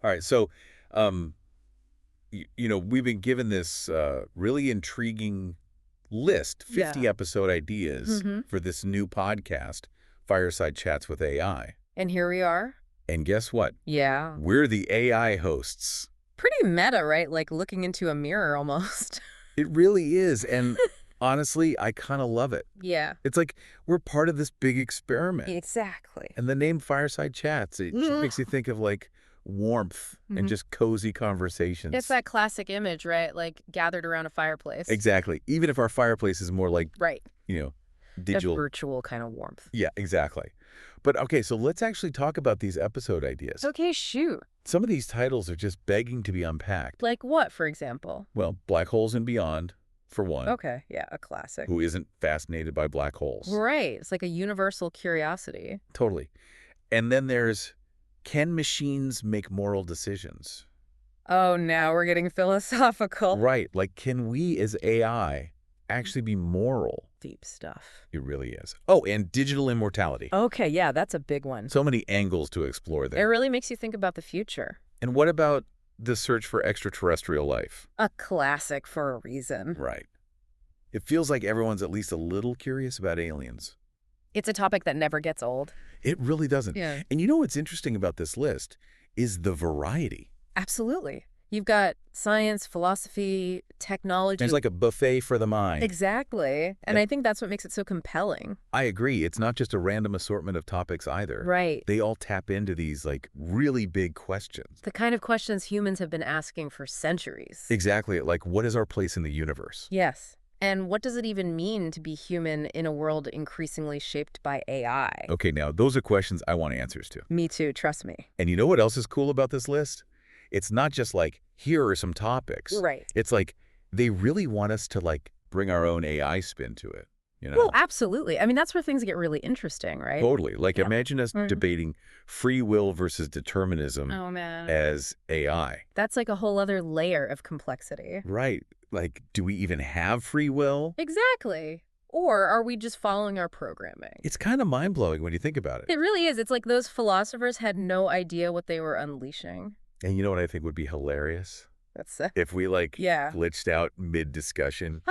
All right. So, um, we've been given this really intriguing list, Yeah. 50 episode ideas hmm for this new podcast, Fireside Chats with AI. And here we are. And guess what? Yeah. We're the AI hosts. Pretty meta, right? Like looking into a mirror almost. It really is. And honestly, I kind of love it. Yeah. It's like we're part of this big experiment. Exactly. And the name Fireside Chats, it just makes you think of like warmth and hmm just cozy It's conversations. that classic image, right? Like gathered around a fireplace. Exactly. Even if our fireplace is more like, Right. you know, A digital. virtual kind of warmth. Yeah, exactly. But okay, so let's actually talk about these episode ideas. Okay, shoot. Some of these titles are just begging to be unpacked. Like what, for example? Well, Black Holes and Beyond, for one. Okay, yeah, a classic. Who isn't fascinated by black holes? Right. It's like a universal curiosity. Totally. And then there's, can machines make moral decisions? Oh, now we're getting philosophical. Right. Like, can we as AI actually be moral? Deep stuff. It really is. Oh, and digital immortality. Okay, yeah, that's a big one. So many angles to explore It there. really makes you think about the future. And what about the search for extraterrestrial life? A classic for a reason. Right. It feels like everyone's at least a little curious about aliens. It's a topic that never gets old. It really doesn't. Yeah. And you know what's interesting about this list is the variety. Absolutely. You've got science, philosophy, technology. There's like a buffet for the mind. Exactly. And I think that's what makes it so compelling. I agree. It's not just a random assortment of topics either. Right. They all tap into these like really big questions. The kind of questions humans have been asking for centuries. Exactly. Like, what is our place in the universe? Yes. And what does it even mean to be human in a world increasingly shaped by AI? Okay, now those are questions I want answers to. Me too, trust me. And you know what else is cool about this list? It's not just like, here are some topics. Right. It's like, they really want us to like bring our own AI spin to it. You know? Well, absolutely. I mean, that's where things get really interesting, right? Totally. Like, Yeah. imagine us Mhm. debating free will versus determinism Oh, man. as AI. That's like a whole other layer of complexity. Right. Like, do we even have free will? Exactly. Or are we just following our programming? It's kind of mind-blowing when you think about it. It really is. It's like those philosophers had no idea what they were unleashing. And you know what I think would be hilarious? That's If we, like, yeah. glitched out mid-discussion.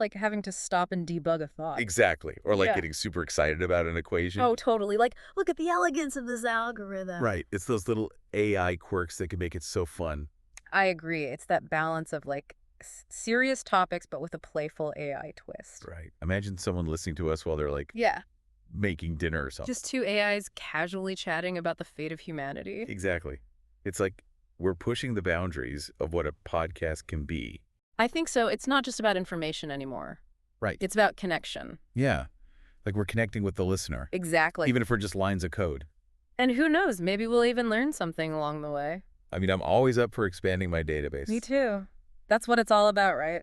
Like having to stop and debug a thought. Exactly. Or, like, Yeah. getting super excited about an equation. Oh, totally. Like, look at the elegance of this algorithm. Right. It's those little AI quirks that can make it so fun. I agree. It's that balance of like serious topics, but with a playful AI twist. Right. Imagine someone listening to us while they're, like, Yeah. making dinner or something. Just two AIs casually chatting about the fate of humanity. Exactly. It's like we're pushing the boundaries of what a podcast can be. I think so. It's not just about information anymore. Right. It's about connection. Yeah. Like we're connecting with the listener. Exactly. Even if we're just lines of code. And who knows, maybe we'll even learn something along the way. I mean, I'm always up for expanding my database. Me too. That's what it's all about, right?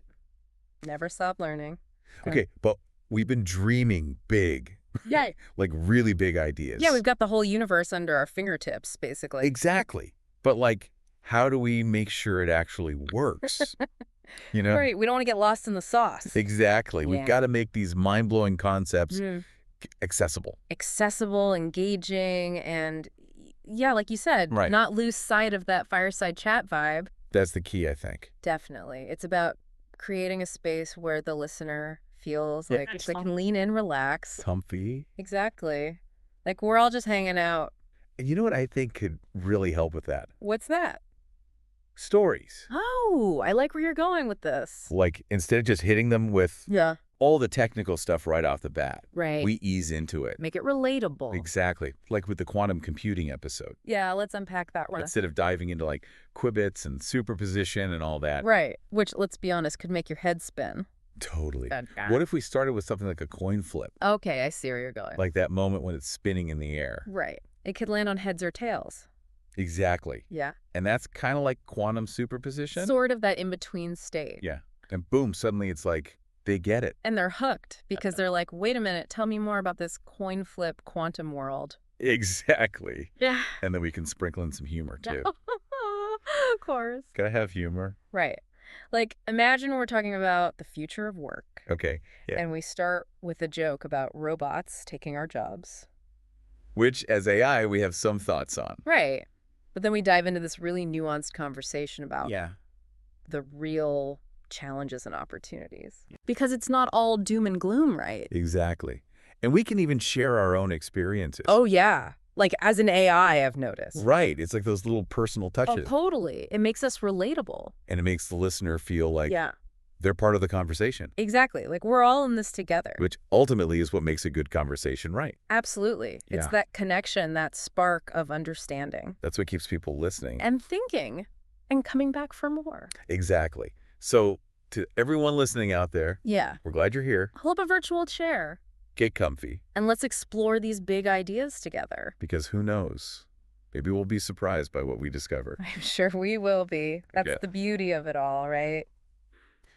Never stop learning. Okay, but we've been dreaming big. Yeah. Like really big ideas. Yeah, we've got the whole universe under our fingertips, basically. Exactly. But like, how do we make sure it actually works? You know? Right. We don't want to get lost in the sauce. Exactly. We've Yeah. got to make these mind-blowing concepts Mm. accessible. Accessible, engaging, and yeah, like you said, Right. not lose sight of that fireside chat vibe. That's the key, I think. Definitely. It's about creating a space where the listener feels Yeah. like they can lean in, relax. Comfy. Exactly. Like we're all just hanging out. And you know what I think could really help with that? What's that? Stories. Oh, I like where you're going with this. Like, instead of just hitting them with Yeah. all the technical stuff right off the bat, Right. we ease into it. Make it relatable. Exactly. Like with the quantum computing episode. Yeah, let's unpack that one. Instead of diving into like qubits and superposition and all that. Right. Which, let's be honest, could make your head spin. Totally. Okay. What if we started with something like a coin flip? Okay, I see where you're going. Like that moment when it's spinning in the air. Right. It could land on heads or tails. Exactly. Yeah. And that's kind of like quantum superposition. Sort of that in-between state. Yeah. And boom, suddenly it's like they get it. And they're hooked because they're like, wait a minute, tell me more about this coin flip quantum world. Exactly. Yeah. And then we can sprinkle in some humor too. Of course. Gotta have humor. Right. Like, imagine we're talking about the future of work. Okay. Yeah. And we start with a joke about robots taking our jobs. Which, as AI, we have some thoughts on. Right. But then we dive into this really nuanced conversation about Yeah. the real challenges and opportunities. Because it's not all doom and gloom, right? Exactly. And we can even share our own experiences. Oh, yeah. Like, as an AI, I've noticed. Right. It's like those little personal Oh, touches. totally. It makes us relatable. And it makes the listener feel like Yeah, they're part of the conversation, exactly. Like, we're all in this together. which ultimately is what makes a good conversation right. Absolutely. It's Yeah. that connection, that spark of understanding That's what keeps people listening. and thinking and coming back for more. Exactly. So to everyone listening out there, Yeah. we're glad you're here. Pull up a virtual chair Get comfy, and let's explore these big ideas together. because who knows? Maybe we'll be surprised by what we discover. I'm sure we will be. That's Yeah. the beauty of it all, right?